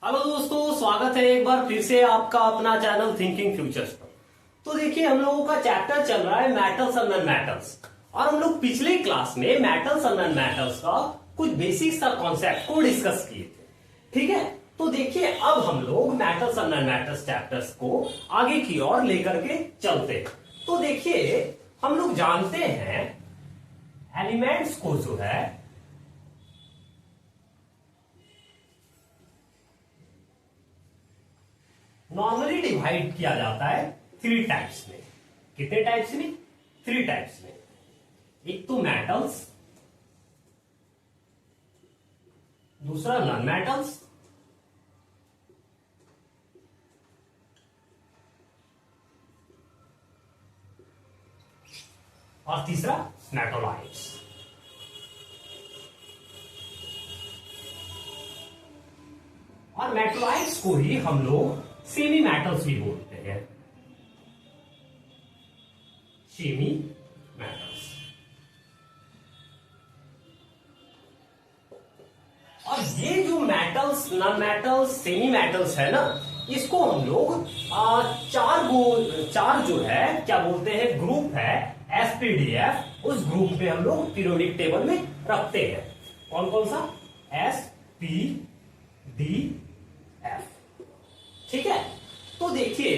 Hello दोस्तों, स्वागत है एक बार फिर से आपका अपना चैनल थिंकिंग फ्यूचर्स पर। तो देखिए, हम लोगों का चैप्टर चल रहा है मेटल्स और नॉन मेटल्स, और हम लोग पिछले क्लास में मेटल्स और नॉन मेटल्स का कुछ बेसिक सा कॉन्सेप्ट को डिस्कस किए थे। ठीक है, तो देखिए अब हम लोग मेटल्स और नॉन मेटल्स चैप्टर्स को आगे की ओर लेकर के चलते हैं। तो देखिए, हम लोग जानते हैं एलिमेंट्स को जो है नॉर्मली डिवाइड किया जाता है थ्री टाइप्स में। कितने टाइप्स में? थ्री टाइप्स में। एक तो मेटल्स, दूसरा नॉन मेटल्स, और तीसरा मेटोलाइट्स। और मेटोलाइट्स को ही हम लोग सेमी मेटल्स भी बोलते हैं। Semi metals. और ये जो metals, non metals, semi metals है ना, इसको हम लोग चार जो है क्या बोलते हैं, ग्रुप है एसपीडीएफ। उस ग्रुप में हम लोग पीरियोडिक टेबल में रखते हैं। कौन कौन सा? एसपीडीएफ। ठीक है, तो देखिए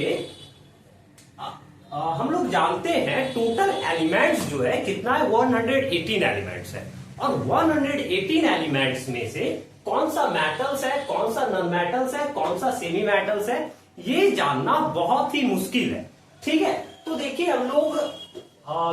हम लोग जानते हैं टोटल एलिमेंट्स जो है कितना है, 118 एलिमेंट्स है। और 118 एलिमेंट्स में से कौन सा मेटल्स है, कौन सा नॉन मेटल्स है, कौन सा सेमी मेटल्स है, ये जानना बहुत ही मुश्किल है। ठीक है, तो देखिए हम लोग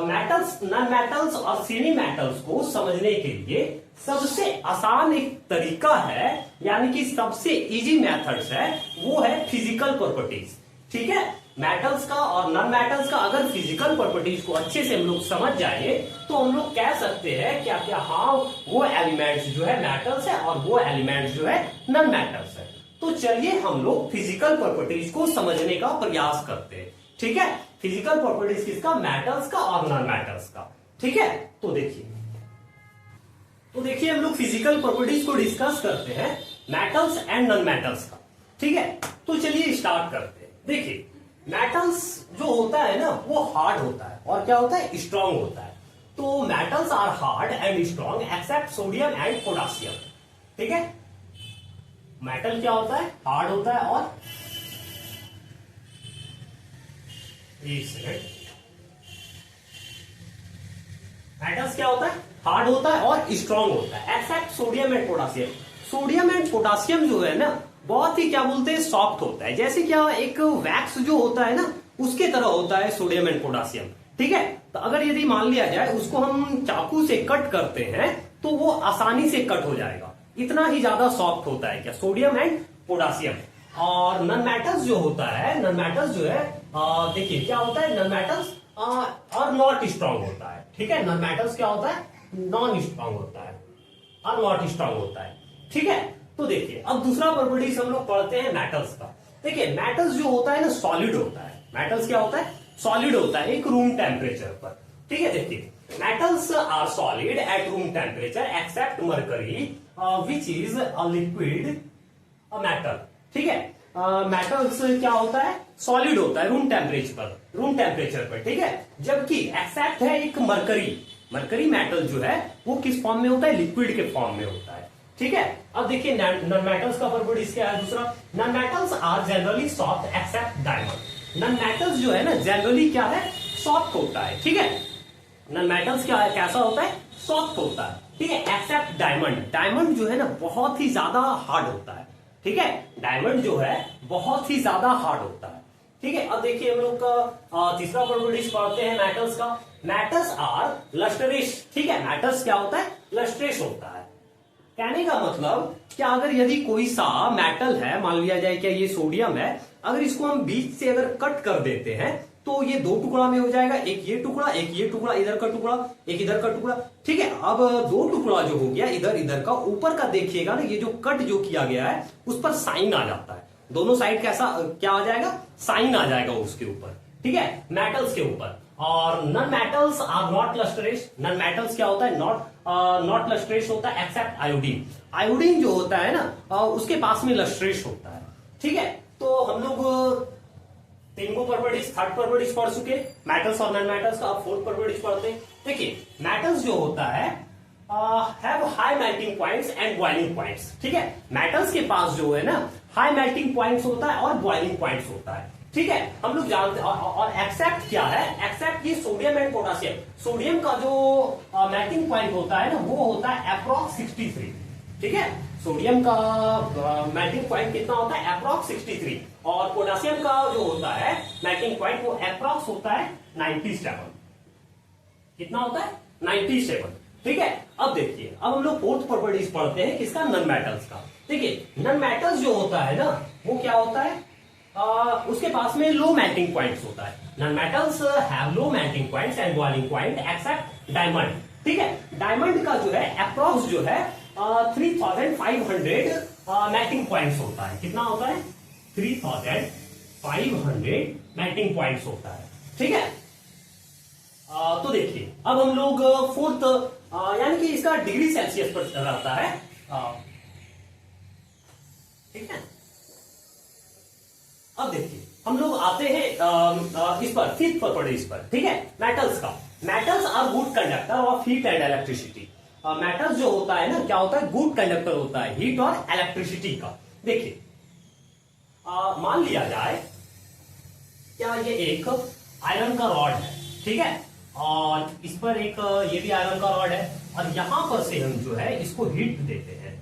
मेटल्स, नॉन मेटल्स और सेमी मेटल्स को समझने के लिए सबसे आसान एक तरीका है, यानी कि सबसे इजी मेथड्स है, वो है फिजिकल प्रॉपर्टीज। ठीक है, मेटल्स का और नॉन मेटल्स का अगर फिजिकल प्रॉपर्टीज को अच्छे से हम लोग समझ जाएंगे तो हम लोग कह सकते हैं क्या क्या, हाँ वो एलिमेंट्स जो है मेटल्स है और वो एलिमेंट्स जो है नॉन मेटल्स है। तो चलिए हम लोग फिजिकल प्रॉपर्टीज को समझने का प्रयास करते हैं। ठीक है, फिजिकल प्रॉपर्टीज किसका? मेटल्स का और नॉन मेटल्स का। ठीक है, तो देखिए हम लोग फिजिकल प्रॉपर्टीज को डिस्कस करते हैं मेटल्स एंड नॉन मेटल्स का। ठीक है, तो चलिए स्टार्ट करते हैं। देखिए, मेटल्स जो होता है ना, वो हार्ड होता है और क्या होता है, स्ट्रांग होता है। तो metals are hard and strong except sodium and potassium. ठीक है, मेटल क्या होता है, हार्ड होता है और मेटल्स क्या होता है, हार्ड होता है और स्ट्रांग होता है except sodium and potassium. Sodium and potassium जो है ना, बहुत ही क्या बोलते हैं, सॉफ्ट होता है। जैसे क्या एक वैक्स जो होता है ना, उसके तरह होता है सोडियम एंड पोटासियम। ठीक है, तो अगर यदि मान लिया जाए उसको हम चाकू से कट करते हैं तो वो आसानी से कट हो जाएगा, इतना ही ज्यादा सॉफ्ट होता है क्या, सोडियम एंड पोटासियम। और नॉन मेटल्स जो होता है, नॉन मेटल्स जो है देखिए क्या होता है, नॉन मेटल्स और नॉट स्ट्रांग होता है। ठीक है, नॉन मेटल्स क्या होता है, नॉन स्ट्रांग होता है और नॉट स्ट्रांग होता है। ठीक है, तो देखिए अब दूसरा प्रॉपर्टीज हम लोग पढ़ते हैं मेटल्स का। देखिए मेटल्स जो होता है ना, सॉलिड होता है। मेटल्स क्या होता है, सॉलिड होता है एक रूम टेम्परेचर पर। ठीक है, देखिए metals are solid at room temperature except mercury which is a liquid metal. ठीक है, मेटल्स क्या होता है, सॉलिड होता है रूम टेम्परेचर पर। ठीक है, जबकि एक्सेप्ट है एक मरकरी मेटल जो है वो किस फॉर्म में होता है, लिक्विड के फॉर्म में होता है। ठीक है, अब देखिए नॉन मेटल्स का प्रॉपर्टीज क्या है दूसरा, non metals are generally soft except diamond. Non metals जो है ना, जनरली क्या है, सॉफ्ट होता है। ठीक है, नॉन मेटल्स क्या है, कैसा होता है, सॉफ्ट होता है। ठीक है, एक्सेप्ट डायमंड। डायमंड जो है ना बहुत ही ज्यादा हार्ड होता है। ठीक है, डायमंड जो है बहुत ही ज्यादा हार्ड होता है। ठीक है, अब देखिए हम लोग का तीसरा प्रॉपर्टीज पढ़ते हैं मेटल्स का। Metals are lustrous. ठीक है, मेटल्स क्या होता है, लस्टरेस होता है। कहने का मतलब क्या, अगर यदि कोई सा मेटल है, मान लिया जाए क्या ये सोडियम है, अगर इसको हम बीच से अगर कट कर देते हैं तो ये दो टुकड़ा में हो जाएगा, एक ये टुकड़ा, एक ये टुकड़ा, इधर का टुकड़ा, एक इधर का टुकड़ा। ठीक है, अब दो टुकड़ा जो हो गया इधर का, ऊपर का देखिएगा ना, ये जो कट जो किया गया है उस पर साइन आ जाता है। दोनों साइड कैसा क्या आ जाएगा, साइन आ जाएगा उसके ऊपर। ठीक है, मेटल्स के ऊपर। और non metals are not lustrous. Non metals क्या होता है, नॉट लस्टरेस होता है एक्सेप्ट आयोडीन। आयोडीन जो होता है ना उसके पास में लस्ट्रेश होता है। ठीक है, तो हम लोग तीन को प्रॉपर्टीज, थर्ड प्रॉपर्टीज पढ़ चुके, मेटल्स और नॉन मेटल्स का। अब फोर्थ प्रॉपर्टीज पढ़ते हैं। देखिए मेटल्स जो होता है have high melting points and boiling points. ठीक है, मेटल्स के पास जो है ना हाई मेल्टिंग पॉइंट्स होता है और बॉइलिंग पॉइंट्स होता है। ठीक है, हम लोग जानते हैं। और एक्सेप्ट क्या है, एक्सेप्ट ये सोडियम एंड पोटासियम। सोडियम का जो मेल्टिंग पॉइंट होता है ना वो होता है अप्रॉक्स 63। ठीक है, सोडियम का मेल्टिंग पॉइंट कितना होता है, अप्रॉक्स 63। और पोटासियम का जो होता है मेल्टिंग पॉइंट वो अप्रॉक्स होता है 97। कितना होता है, 97। ठीक है, अब देखिए, अब हम लोग फोर्थ प्रॉपर्टीज पढ़ते हैं किसका, नॉन मेटल्स का। देखिए नॉन मेटल्स जो होता है ना वो क्या होता है, उसके पास में लो मेल्टिंग पॉइंट्स होता है। Non metals have low melting points and boiling point accept diamond. ठीक है, डायमंड का जो है अप्रॉक्स जो है 3500 मेल्टिंग पॉइंट्स होता है। कितना होता है, 3500 मेल्टिंग पॉइंट्स होता है। ठीक है, तो देखिए अब हम लोग फोर्थ यानी कि इसका डिग्री सेल्सियस पर रहता है। ठीक है, अब देखिए हम लोग आते हैं इस पर, फिफ्थ प्रॉपर्टीज पर। ठीक है, मेटल्स का। Metals are good conductor of heat and electricity. Metals जो होता है ना क्या होता है, गुड कंडक्टर होता है हीट और इलेक्ट्रिसिटी का। देखिए मान लिया जाए क्या ये एक आयरन का रॉड है। ठीक है, और इस पर एक ये भी आयरन का रॉड है और यहां पर से हम जो है इसको हीट देते हैं।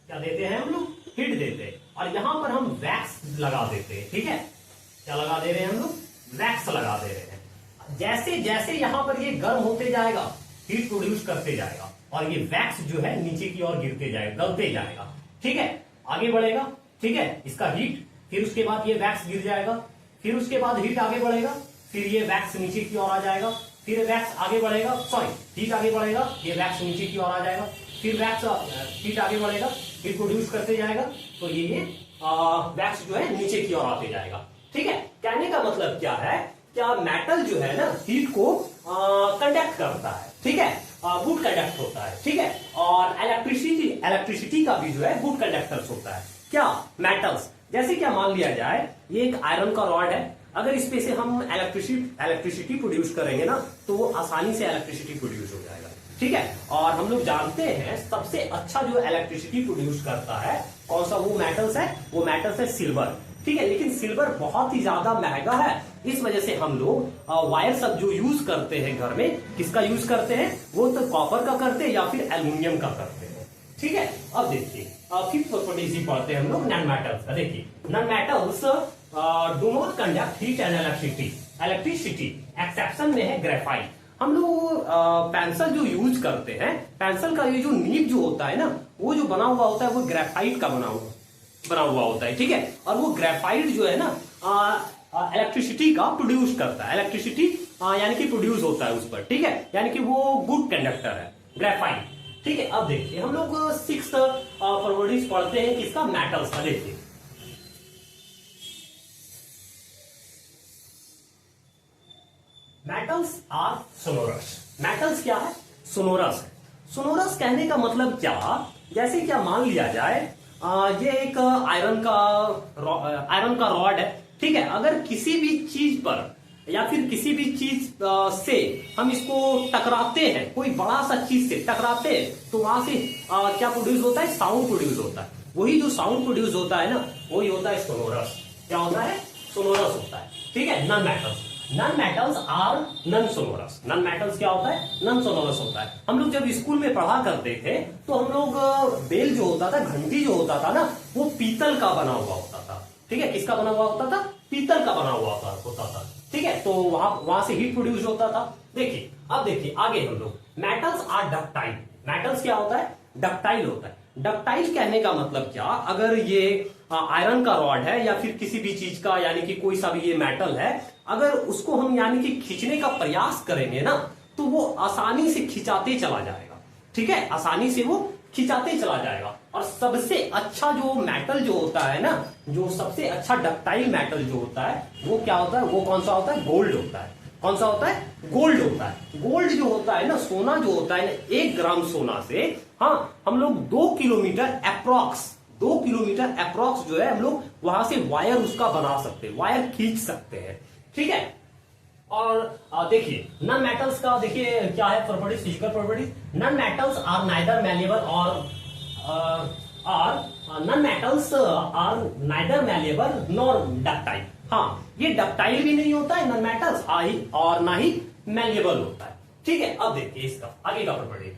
क्या देते हैं हम लोग, हीट देते हैं। और यहां पर हम वैक्स लगा देते हैं। ठीक है, क्या लगा दे रहे हैं हम लोग, वैक्स लगा दे रहे हैं। जैसे जैसे यहां पर ये गर्म होते जाएगा, हीट प्रोड्यूस करते जाएगा और ये वैक्स जो है नीचे की ओर गिरते जाएगा, गलते जाएगा। ठीक है, आगे बढ़ेगा। ठीक है, इसका हीट, फिर उसके बाद ये वैक्स गिर जाएगा, फिर उसके बाद हीट आगे बढ़ेगा, फिर ये वैक्स नीचे की ओर आ जाएगा, फिर वैक्स आगे बढ़ेगा, सॉरी हीट आगे बढ़ेगा, ये वैक्स नीचे की ओर आ जाएगा, फिर वैक्स हीट आगे बढ़ेगा, हीट प्रोड्यूस करते जाएगा, तो ये वैक्स जो है नीचे की ओर आते जाएगा। ठीक है, कहने का मतलब क्या है, क्या मेटल जो है ना हीट को कंडक्ट करता है। ठीक है, गुड कंडक्ट होता है। ठीक है, और इलेक्ट्रिसिटी का भी जो है गुड कंडक्टर्स होता है। क्या, मेटल्स। जैसे क्या मान लिया जाए ये एक आयरन का रॉड है, अगर इस पे से हम इलेक्ट्रिसिटी प्रोड्यूस करेंगे ना तो वो आसानी से इलेक्ट्रिसिटी प्रोड्यूस हो जाएगा। ठीक है, और हम लोग जानते हैं सबसे अच्छा जो इलेक्ट्रिसिटी प्रोड्यूस करता है कौन सा, वो मेटल्स है, वो मेटल्स है सिल्वर। ठीक है, लेकिन सिल्वर बहुत ही ज्यादा महंगा है, इस वजह से हम लोग वायर सब जो यूज करते हैं घर में, किसका यूज करते हैं, वो तो कॉपर का करते हैं या फिर एल्यूमिनियम का करते हैं। ठीक है, अब देखिए फिफ्थ प्रॉपर्टी पढ़ते हैं हम लोग नॉन मेटल्स का। देखिए non metals do not conduct heat and electricity. Exception में है ग्रेफाइट। हम लोग पेंसिल जो यूज करते हैं, पेंसिल का ये जो नीब जो होता है ना वो जो बना हुआ होता है वो ग्रेफाइट का बना हुआ होता है। ठीक है, और वो ग्रेफाइट जो है ना इलेक्ट्रिसिटी का प्रोड्यूस करता है, इलेक्ट्रिसिटी यानी कि प्रोड्यूस होता है उस पर। ठीक है, यानी कि वो गुड कंडक्टर है ग्रेफाइट। ठीक है, अब देखिए हम लोग सिक्स्थ प्रॉपर्टीज पढ़ते हैं किसका, मेटल्स का। देखिए मेटल्स आर सोनोरस। मेटल्स क्या है, सोनोरस है। सोनोरस कहने का मतलब क्या, जैसे क्या मान लिया जाए ये एक आयरन का रॉड है। ठीक है, अगर किसी भी चीज पर या फिर किसी भी चीज से हम इसको टकराते हैं, कोई बड़ा सा चीज से टकराते हैं तो वहां से क्या प्रोड्यूस होता है, साउंड प्रोड्यूस होता है। वही जो साउंड प्रोड्यूस होता है ना वही होता है सोनोरस। क्या होता है, सोनोरस होता है। ठीक है, non metals are non sonorous. Non metals क्या होता है, नॉन सोनोरस होता है। हम लोग जब स्कूल में पढ़ा करते थे तो हम लोग बेल जो होता था, घंटी जो होता था ना वो पीतल का बना हुआ होता था। ठीक है, किसका बना हुआ होता था, पीतल का बना हुआ होता था। ठीक है, तो वहां से हीट प्रोड्यूस होता था। देखिए अब देखिए आगे हम लोग, मेटल्स आर डक्टाइल। मेटल्स क्या होता है, डक्टाइल होता है। डक्टाइल कहने का मतलब क्या, अगर ये आयरन का रॉड है या फिर किसी भी चीज का यानी कि कोई सा भी ये मेटल है, अगर उसको हम यानी कि खींचने का प्रयास करेंगे ना तो वो आसानी से खिंचाते चला जाएगा। ठीक है, आसानी से वो खिंचाते चला जाएगा। और सबसे अच्छा जो मेटल जो होता है ना, जो सबसे अच्छा डक्टाइल मेटल जो होता है वो क्या होता है, वो कौन सा होता है, गोल्ड होता है। कौन सा होता है? गोल्ड होता है। गोल्ड जो होता है ना, सोना जो होता है ना, 1 ग्राम सोना से हम लोग 2 किलोमीटर अप्रॉक्स जो है हम लोग वहां से वायर उसका बना सकते हैं, वायर खींच सकते हैं। ठीक है। और देखिए नॉन मेटल्स का देखिए क्या है properties, physical properties. Non metals are neither malleable nor ductile. हाँ, ये डक्टाइल भी नहीं होता है नॉन मेटल्स, और ना ही मैलिएबल होता है। ठीक है। अब देखिए इसका आगे का प्रॉपर्टी,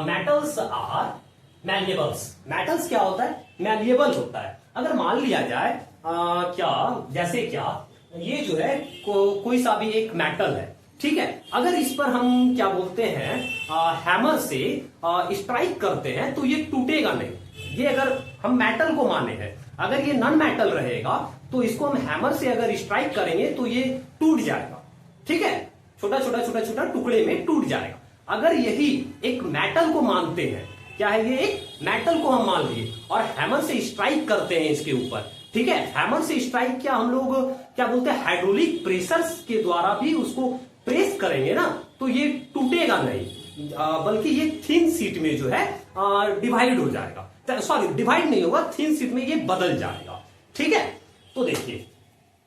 मेटल्स आर मैलिएबल्स। मेटल्स क्या होता है? मैलिएबल होता है। अगर मान लिया जाए जैसे ये जो है कोई सा भी एक मेटल है, ठीक है, अगर इस पर हम क्या बोलते हैं हैमर से स्ट्राइक करते हैं तो ये टूटेगा नहीं। ये अगर हम मेटल को माने हैं, अगर ये नॉन मेटल रहेगा तो इसको हम हैमर से अगर स्ट्राइक करेंगे तो ये टूट जाएगा। ठीक है, छोटा छोटा टुकड़े में टूट जाएगा। अगर यही एक मेटल को मानते हैं, क्या है ये एक मेटल को हम मान लिए और हैमर से स्ट्राइक करते हैं इसके ऊपर, ठीक है, हैमर से स्ट्राइक क्या हम लोग क्या बोलते हैं हाइड्रोलिक प्रेशर्स के द्वारा भी उसको प्रेस करेंगे ना, तो ये टूटेगा नहीं, बल्कि ये थिन शीट में जो है डिवाइड हो जाएगा। सॉरी, डिवाइड नहीं होगा, थिन शीट में ये बदल जाएगा। ठीक है। तो देखिए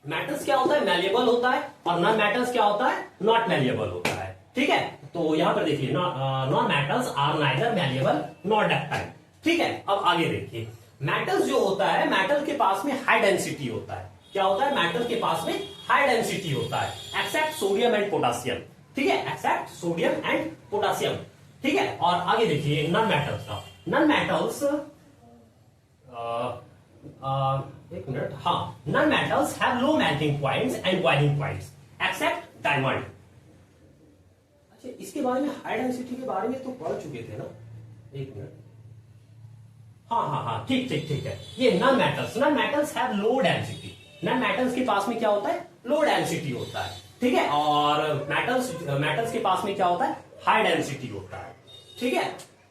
मेटल्स क्या होता है? मैलिएबल होता है, और नॉन मेटल्स क्या होता है? नॉट मैलिएबल होता है। ठीक है। तो यहां पर देखिए non metals are neither malleable not ductile. ठीक है। अब आगे देखिए मेटल्स जो होता है, मेटल के पास में हाई डेंसिटी होता है। क्या होता है? मेटल के पास में हाई डेंसिटी होता है, एक्सेप्ट सोडियम एंड पोटासियम। ठीक है, एक्सेप्ट सोडियम एंड पोटासियम। ठीक है। और आगे देखिए नॉन मेटल्स का, नॉन मेटल्स एक मिनट, हाँ, non metals have low melting points and boiling points accept diamond. अच्छा, इसके बारे में हाई डेंसिटी के बारे में तो पढ़ चुके थे ना, एक मिनट, हाँ, ठीक है। ये non metals have low density. Non metals के पास में क्या होता है? लो डेंसिटी होता है। ठीक है। और मेटल्स के पास में क्या होता है? हाई डेंसिटी होता है। ठीक है।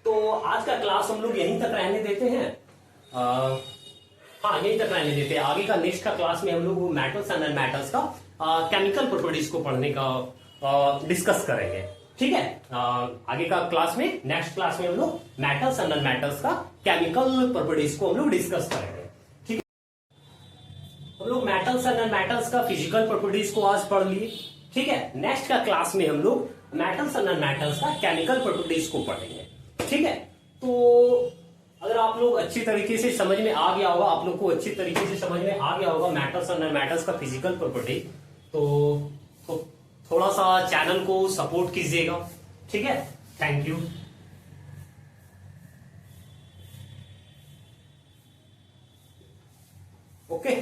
तो आज का क्लास हम लोग यहीं तक रहने देते हैं। यहीं तक रहने देते हैं। आगे का नेक्स्ट का क्लास में हम लोग मेटल्स एंड नॉन मेटल्स का केमिकल प्रॉपर्टीज को पढ़ने का डिस्कस करेंगे। ठीक है। आगे का क्लास में, नेक्स्ट क्लास में हम लोग मेटल्स एंड नॉन मेटल्स का केमिकल प्रॉपर्टीज को हम लोग डिस्कस करेंगे। ठीक है। हम लोग मेटल्स एंड नॉन मेटल्स का फिजिकल प्रॉपर्टीज को आज पढ़ लिए। ठीक है। नेक्स्ट का क्लास में हम लोग मेटल्स एंड नॉन मेटल्स का केमिकल प्रॉपर्टीज को पढ़ेंगे। ठीक है। तो अगर आप लोग अच्छी तरीके से समझ में आ गया होगा, आप लोग को अच्छी तरीके से समझ में आ गया होगा मेटल्स एंड नॉन मेटल्स का फिजिकल प्रॉपर्टी, तो थोड़ा सा चैनल को सपोर्ट कीजिएगा। ठीक है। Thank you. ओके।